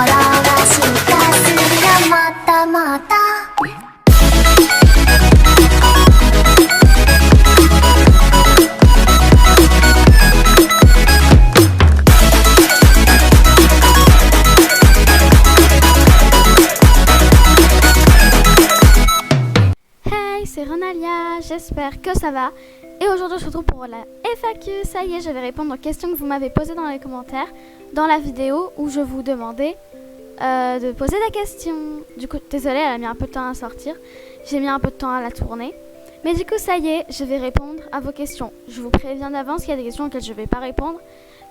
が進化するよもっともっと Hey, c'est Renalia, j'espère que ça va. Et aujourd'hui, je se retrouve pour la FAQ. Ça y est, je vais répondre aux questions que vous m'avez posées dans les commentaires dans la vidéo où je vous demandais de poser des questions. Du coup, désolée, elle a mis un peu de temps à sortir. J'ai mis un peu de temps à la tourner. Mais du coup, ça y est, je vais répondre à vos questions. Je vous préviens d'avance qu'il y a des questions auxquelles je ne vais pas répondre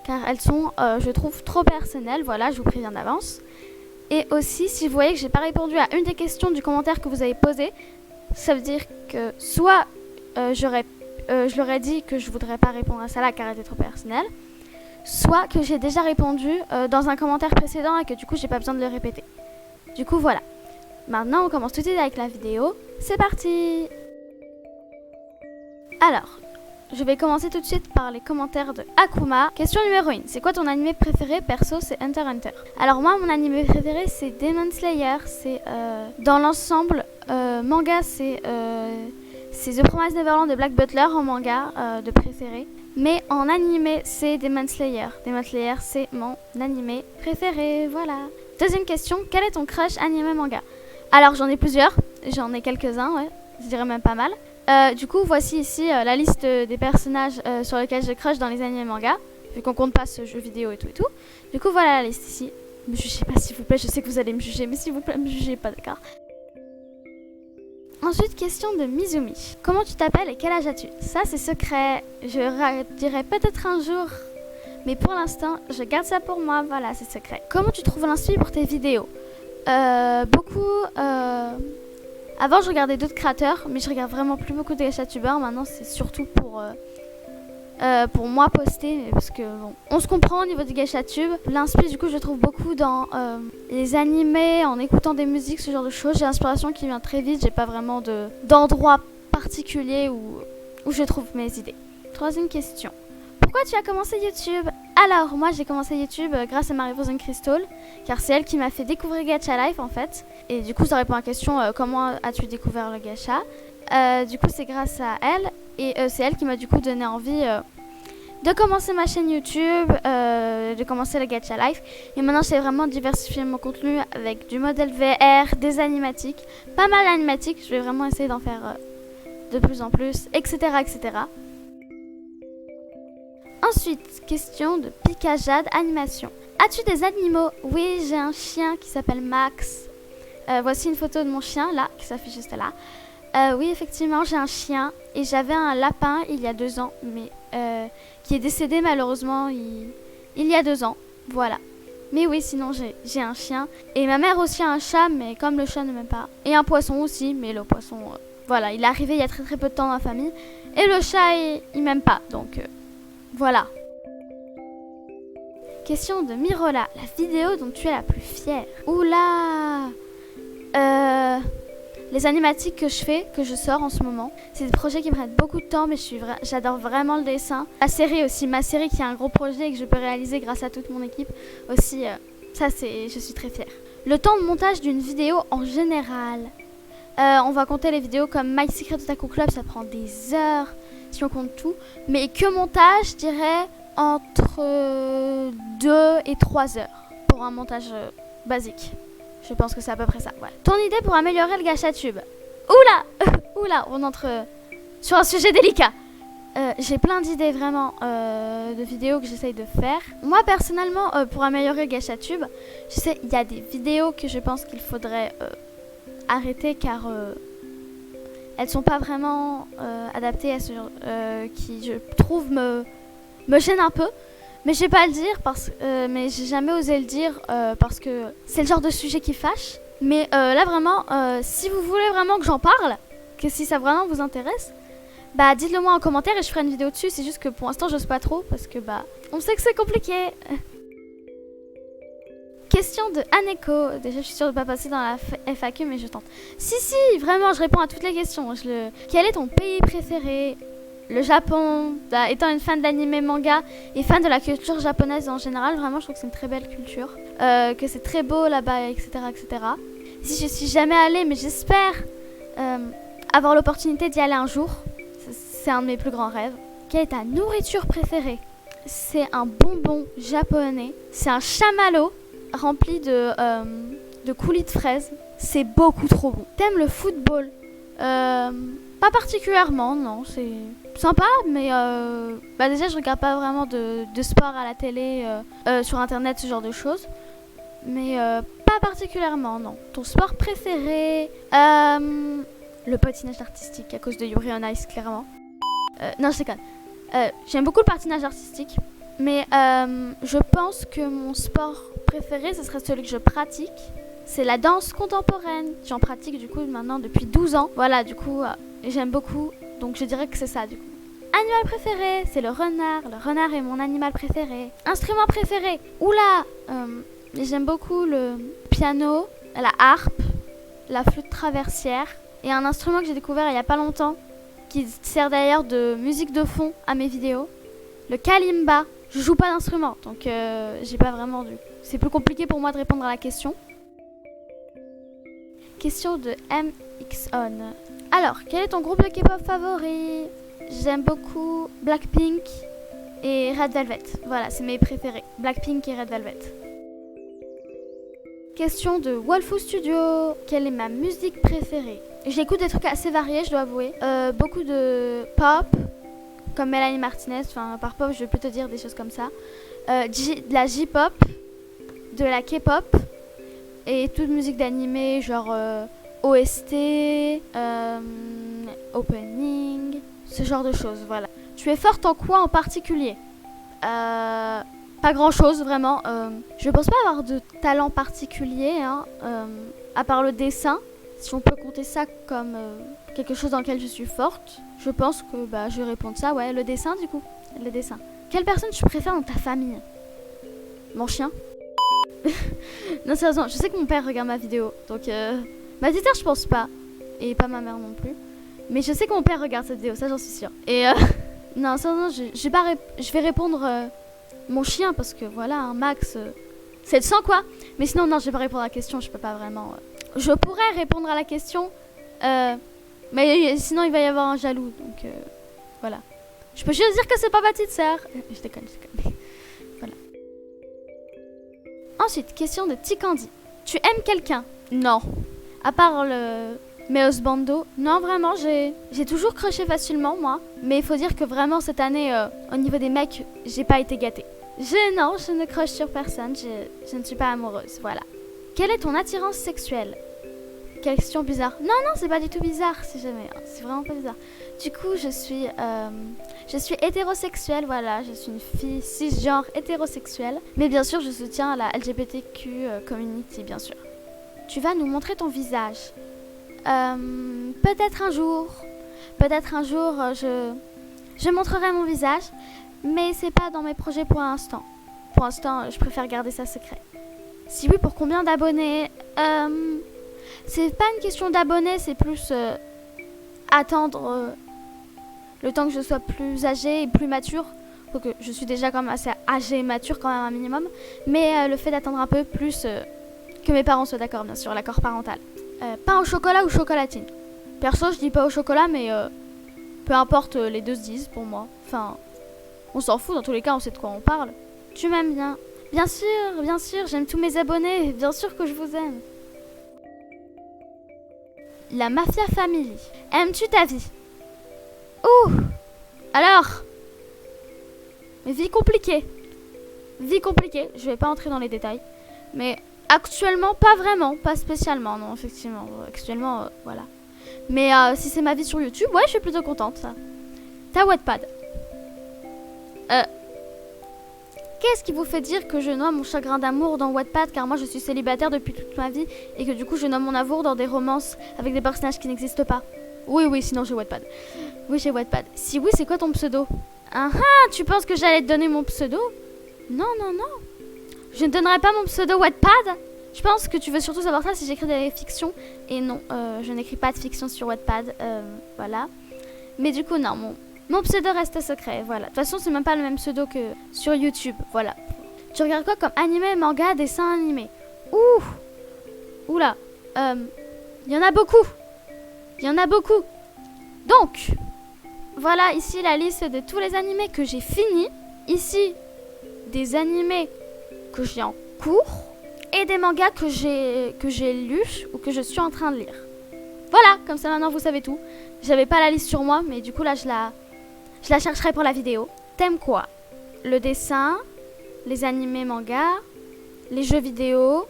car elles sont, je trouve, trop personnelles. Voilà, je vous préviens d'avance. Et aussi, si vous voyez que je n'ai pas répondu à une des questions du commentaire que vous avez posé, ça veut dire que soit je leur ai dit que je ne voudrais pas répondre à ça là car elle était trop personnelle, soit que j'ai déjà répondu dans un commentaire précédent et que du coup j'ai pas besoin de le répéter. Du coup voilà. Maintenant on commence tout de suite avec la vidéo. C'est parti. Alors, je vais commencer tout de suite par les commentaires de Akuma. Question numéro 1. C'est quoi ton animé préféré? Perso, c'est Hunter x Hunter. Alors moi, mon animé préféré, c'est Demon Slayer. C'est dans l'ensemble, manga, c'est The Promised Neverland de Black Butler en manga de préféré. Mais en animé, c'est Demon Slayer. Demon Slayer, c'est mon animé préféré. Voilà. Deuxième question. Quel est ton crush animé manga? Alors, j'en ai plusieurs. J'en ai quelques-uns, ouais. Je dirais même pas mal. Du coup, voici ici la liste des personnages sur lesquels je crush dans les animés manga, vu qu'on compte pas ce jeu vidéo et tout et tout. Du coup, voilà la liste ici. Ne me jugez pas, s'il vous plaît, je sais que vous allez me juger, mais s'il vous plaît, ne me jugez pas, d'accord? Ensuite, question de Mizumi. Comment tu t'appelles et quel âge as-tu? Ça, c'est secret. Je dirai peut-être un jour, mais pour l'instant, je garde ça pour moi. Voilà, c'est secret. Comment tu trouves l'inspi pour tes vidéos? Avant, je regardais d'autres créateurs, mais je regarde vraiment plus beaucoup de gachatubeurs. Maintenant, c'est surtout pour moi poster, parce que bon, on se comprend au niveau du gachatube. L'inspi, du coup, je trouve beaucoup dans les animés, en écoutant des musiques, ce genre de choses. J'ai l'inspiration qui vient très vite. J'ai pas vraiment d'endroit particulier où je trouve mes idées. Troisième question. Pourquoi tu as commencé YouTube? Alors, moi, j'ai commencé YouTube grâce à Marie Frozen Crystal, car c'est elle qui m'a fait découvrir Gacha Life, en fait. Et du coup, ça répond à la question comment as-tu découvert le gacha? Du coup, c'est grâce à elle, et c'est elle qui m'a du coup donné envie de commencer ma chaîne YouTube, de commencer le Gacha Life. Et maintenant, j'ai vraiment diversifié mon contenu avec du modèle VR, des animatiques, pas mal d'animatiques. Je vais vraiment essayer d'en faire de plus en plus, etc., etc. Ensuite, question de Pika Jade, animation. As-tu des animaux? Oui, j'ai un chien qui s'appelle Max. Voici une photo de mon chien, là, qui s'affiche juste là. Oui, effectivement, j'ai un chien. Et j'avais un lapin il y a 2 ans, mais qui est décédé malheureusement il y a 2 ans. Voilà. Mais oui, sinon, j'ai un chien. Et ma mère aussi a un chat, mais comme le chat ne m'aime pas. Et un poisson aussi, mais le poisson, voilà, il est arrivé il y a très très peu de temps dans la famille. Et le chat, il m'aime pas, donc... voilà. Question de Mirola. La vidéo dont tu es la plus fière? Oula. Les animatiques que je fais, que je sors en ce moment, c'est des projets qui me prennent beaucoup de temps, mais j'adore vraiment le dessin. Ma série aussi, ma série qui est un gros projet et que je peux réaliser grâce à toute mon équipe aussi. Ça, je suis très fière. Le temps de montage d'une vidéo en général. On va compter les vidéos comme My Secret Otaku Club, ça prend des heures. Si on compte tout, mais que montage, je dirais entre 2 et 3 heures pour un montage basique. Je pense que c'est à peu près ça. Ouais. Ton idée pour améliorer le gachatube? Oula. Oula, on entre sur un sujet délicat. J'ai plein d'idées vraiment de vidéos que j'essaye de faire. Moi personnellement, pour améliorer le gachatube, je sais, il y a des vidéos que je pense qu'il faudrait arrêter car... elles sont pas vraiment adaptées à ce qui, je trouve, me gêne un peu. Mais je vais pas le dire, mais j'ai jamais osé le dire parce que c'est le genre de sujet qui fâche. Mais là, vraiment, si vous voulez vraiment que j'en parle, que si ça vraiment vous intéresse, bah dites-le moi en commentaire et je ferai une vidéo dessus. C'est juste que pour l'instant, j'ose pas trop parce que bah on sait que c'est compliqué. Question de Aneko. Déjà, je suis sûre de ne pas passer dans la FAQ, mais je tente. Si, vraiment, je réponds à toutes les questions. Quel est ton pays préféré? le Japon, étant une fan d'anime manga et fan de la culture japonaise en général, vraiment je trouve que c'est une très belle culture, que c'est très beau là-bas, etc., etc. Si je suis jamais allée, mais j'espère avoir l'opportunité d'y aller un jour. C'est un de mes plus grands rêves. Quelle est ta nourriture préférée? C'est un bonbon japonais. C'est un chamallow rempli de coulis de fraises. C'est beaucoup trop bon. T'aimes le football? Pas particulièrement, non. C'est sympa, mais déjà je regarde pas vraiment de sport à la télé, sur internet, ce genre de choses. Mais pas particulièrement, non. Ton sport préféré? Le patinage artistique à cause de Yuri on Ice, clairement. Non, je déconne. J'aime beaucoup le patinage artistique, mais je pense que mon sport préféré, ce serait celui que je pratique. C'est la danse contemporaine. J'en pratique du coup maintenant depuis 12 ans. Voilà, du coup, j'aime beaucoup. Donc je dirais que c'est ça, du coup. Animal préféré, c'est le renard. Le renard est mon animal préféré. Instrument préféré? Oula, j'aime beaucoup le piano, la harpe, la flûte traversière et un instrument que j'ai découvert il y a pas longtemps, qui sert d'ailleurs de musique de fond à mes vidéos, le kalimba. Je joue pas d'instrument, donc j'ai pas vraiment dû. C'est plus compliqué pour moi de répondre à la question. Question de MXON. Alors, quel est ton groupe de K-pop favori? J'aime beaucoup Blackpink et Red Velvet. Voilà, c'est mes préférés. Blackpink et Red Velvet. Question de Wolfou Studio. Quelle est ma musique préférée? J'écoute des trucs assez variés, je dois avouer. Beaucoup de pop, comme Mélanie Martinez. Enfin, par pop, je peux te dire des choses comme ça. De la J-pop, de la K-pop et toute musique d'animé, genre OST, opening, ce genre de choses, voilà. Tu es forte en quoi en particulier? Pas grand chose vraiment. Je pense pas avoir de talent particulier, hein, à part le dessin. Si on peut compter ça comme quelque chose dans lequel je suis forte, je pense que je vais répondre ça, ouais, le dessin du coup. Le dessin. Quelle personne tu préfères dans ta famille? Mon chien. Non, sérieusement, je sais que mon père regarde ma vidéo, donc ma petite sœur je pense pas, et pas ma mère non plus. Mais je sais que mon père regarde cette vidéo, ça j'en suis sûre. Et non, sérieusement, je vais répondre mon chien parce que voilà, un Max, c'est le sang quoi. Mais sinon non, je vais pas répondre à la question, je peux pas vraiment. Je pourrais répondre à la question, mais sinon il va y avoir un jaloux, donc voilà. Je peux juste dire que c'est pas ma petite sœur. Je déconne. Voilà. Ensuite, question de Tikandi. Tu aimes quelqu'un? Non. À part le Meos Bando. Non, vraiment, j'ai toujours crushé facilement, moi. Mais il faut dire que vraiment, cette année, au niveau des mecs, j'ai pas été gâtée. Non, je ne crush sur personne. Je ne suis pas amoureuse, voilà. Quelle est ton attirance sexuelle? Question bizarre. Non, c'est pas du tout bizarre, si jamais. C'est vraiment pas bizarre. Du coup, je suis hétérosexuelle, voilà. Je suis une fille cisgenre hétérosexuelle. Mais bien sûr, je soutiens la LGBTQ community, bien sûr. Tu vas nous montrer ton visage. Peut-être un jour. Je montrerai mon visage. Mais c'est pas dans mes projets pour l'instant. Pour l'instant, je préfère garder ça secret. Si oui, pour combien d'abonnés? C'est pas une question d'abonnés, c'est plus attendre le temps que je sois plus âgée et plus mature. Donc je suis déjà quand même assez âgée et mature quand même un minimum. Mais le fait d'attendre un peu plus que mes parents soient d'accord, bien sûr, l'accord parental. Pain au chocolat ou chocolatine? Perso, je dis pas au chocolat, mais peu importe, les deux se disent pour moi. Enfin, on s'en fout, dans tous les cas, on sait de quoi on parle. Tu m'aimes bien? Bien sûr, j'aime tous mes abonnés, bien sûr que je vous aime. La Mafia Family. Aimes-tu ta vie? Ouh! Alors? Vie compliquée. Je vais pas entrer dans les détails. Mais actuellement, pas vraiment. Pas spécialement, non, effectivement. Actuellement, voilà. Mais si c'est ma vie sur YouTube, ouais, je suis plutôt contente, ça. T'as Wattpad. Qu'est-ce qui vous fait dire que je nomme mon chagrin d'amour dans Wattpad? Car moi, je suis célibataire depuis toute ma vie et que du coup, je nomme mon amour dans des romances avec des personnages qui n'existent pas. Oui, sinon j'ai Wattpad. Oui, j'ai Wattpad. Si oui, c'est quoi ton pseudo? Tu penses que j'allais te donner mon pseudo? Non. Je ne donnerai pas mon pseudo Wattpad. Je pense que tu veux surtout savoir ça si j'écris des fictions. Et non, je n'écris pas de fiction sur Wattpad. Voilà. Mais du coup, non, Mon pseudo reste secret, voilà. De toute façon, c'est même pas le même pseudo que sur YouTube, voilà. Tu regardes quoi comme animé, manga, dessin animé? Oula. Il y en a beaucoup. Il y en a beaucoup. Donc, voilà ici la liste de tous les animés que j'ai finis. Ici, des animés que j'ai en cours et des mangas que j'ai lus ou que je suis en train de lire. Voilà, comme ça maintenant vous savez tout. J'avais pas la liste sur moi, mais du coup là je la chercherai pour la vidéo. T'aimes quoi? Le dessin, les animés mangas, les jeux vidéo,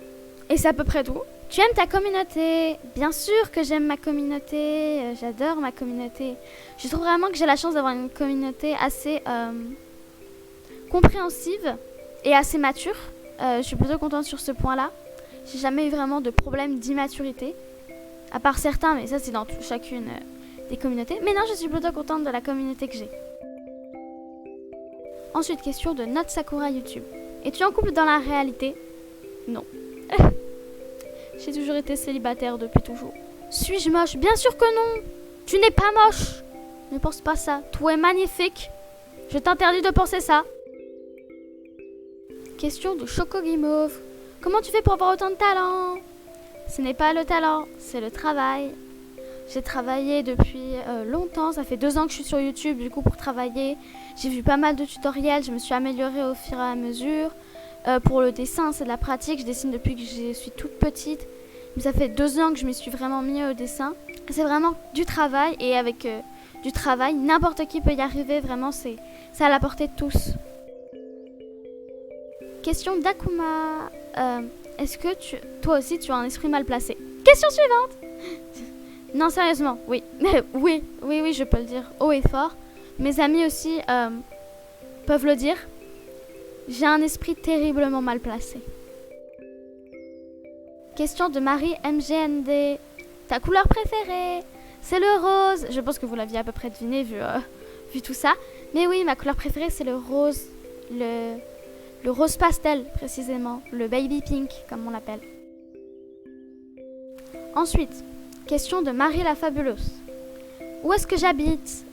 et c'est à peu près tout. Tu aimes ta communauté? Bien sûr que j'aime ma communauté, j'adore ma communauté. Je trouve vraiment que j'ai la chance d'avoir une communauté assez compréhensive et assez mature. Je suis plutôt contente sur ce point-là. J'ai jamais eu vraiment de problème d'immaturité. À part certains, mais ça c'est dans chacune des communautés. Mais non, je suis plutôt contente de la communauté que j'ai. Ensuite, question de Not Sakura YouTube. Es-tu en couple dans la réalité? Non. J'ai toujours été célibataire depuis toujours. Suis-je moche? Bien sûr que non. Tu n'es pas moche. Ne pense pas ça. Tout est magnifique. Je t'interdis de penser ça. Question de Choco Guimauve. Comment tu fais pour avoir autant de talent? Ce n'est pas le talent, c'est le travail. J'ai travaillé depuis longtemps. Ça fait 2 ans que je suis sur YouTube, du coup, pour travailler. J'ai vu pas mal de tutoriels. Je me suis améliorée au fur et à mesure. Pour le dessin, c'est de la pratique. Je dessine depuis que je suis toute petite. Mais ça fait 2 ans que je me suis vraiment mis au dessin. C'est vraiment du travail. Et avec du travail, n'importe qui peut y arriver. Vraiment, c'est à la portée de tous. Question d'Akuma. Est-ce que toi aussi, tu as un esprit mal placé? Question suivante. Non, sérieusement, oui. oui, je peux le dire haut et fort. Mes amis aussi peuvent le dire. J'ai un esprit terriblement mal placé. Question de Marie MGND. Ta couleur préférée? C'est le rose. Je pense que vous l'aviez à peu près deviné vu tout ça. Mais oui, ma couleur préférée, c'est le rose. Le rose pastel, précisément. Le baby pink, comme on l'appelle. Ensuite, question de Marie la Fabuleuse. Où est-ce que j'habite?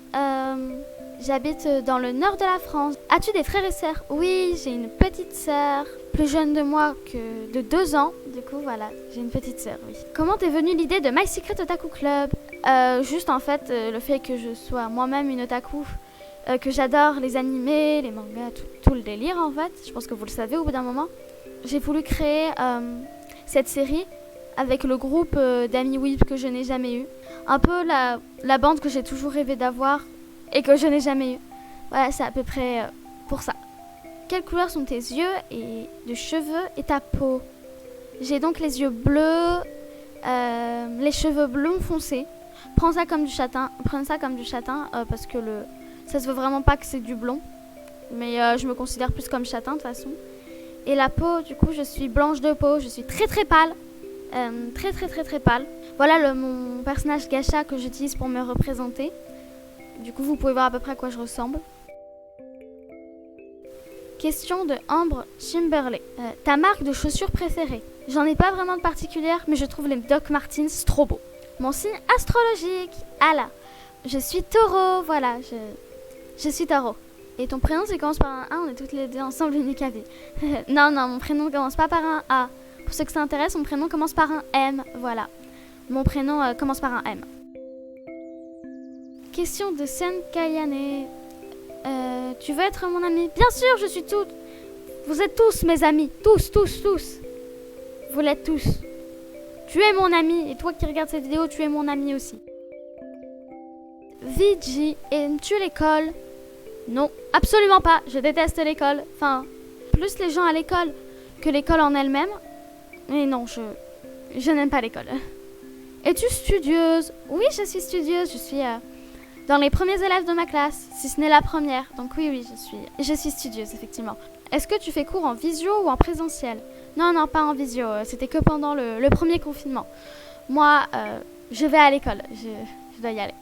J'habite dans le nord de la France. As-tu des frères et sœurs? Oui, j'ai une petite sœur, plus jeune de moi que de 2 ans. Du coup, voilà, j'ai une petite sœur, oui. Comment t'es venue l'idée de My Secret Otaku Club? Juste en fait, le fait que je sois moi-même une otaku, que j'adore les animés, les mangas, tout le délire en fait. Je pense que vous le savez au bout d'un moment. J'ai voulu créer cette série avec le groupe d'amis Weeb que je n'ai jamais eu. Un peu la bande que j'ai toujours rêvé d'avoir et que je n'ai jamais eu. Voilà, c'est à peu près pour ça. Quelle couleur sont tes yeux et de cheveux et ta peau? J'ai donc les yeux bleus, les cheveux blonds foncés. Prends ça comme du châtain, parce que ça se voit vraiment pas que c'est du blond. Mais je me considère plus comme châtain de toute façon. Et la peau, du coup, je suis blanche de peau, je suis très très pâle. Très pâle. Voilà mon personnage gacha que j'utilise pour me représenter. Du coup, vous pouvez voir à peu près à quoi je ressemble. Question de Ambre Chimberley. Ta marque de chaussures préférée? J'en ai pas vraiment de particulière, mais je trouve les Doc Martens trop beaux. Mon signe astrologique? Ah là, je suis taureau, voilà, je suis taureau. Et ton prénom, ça commence par un A, on est toutes les deux ensemble, unique à vie. Non, mon prénom ne commence pas par un A. Pour ceux que ça intéresse, mon prénom commence par un M, voilà. Mon prénom commence par un M. Question de Sen Kayane. Tu veux être mon ami? Bien sûr, je suis toute. Vous êtes tous mes amis. Tous. Vous l'êtes tous. Tu es mon ami. Et toi qui regardes cette vidéo, tu es mon ami aussi. Vigi, aimes-tu l'école? Non, absolument pas. Je déteste l'école. Enfin, plus les gens à l'école que l'école en elle-même. Mais non, je n'aime pas l'école. Es-tu studieuse? Oui, je suis studieuse. Je suis dans les premiers élèves de ma classe, si ce n'est la première. Donc oui, je suis studieuse, effectivement. Est-ce que tu fais cours en visio ou en présentiel? Non, pas en visio. C'était que pendant le premier confinement. Moi, je vais à l'école. Je dois y aller.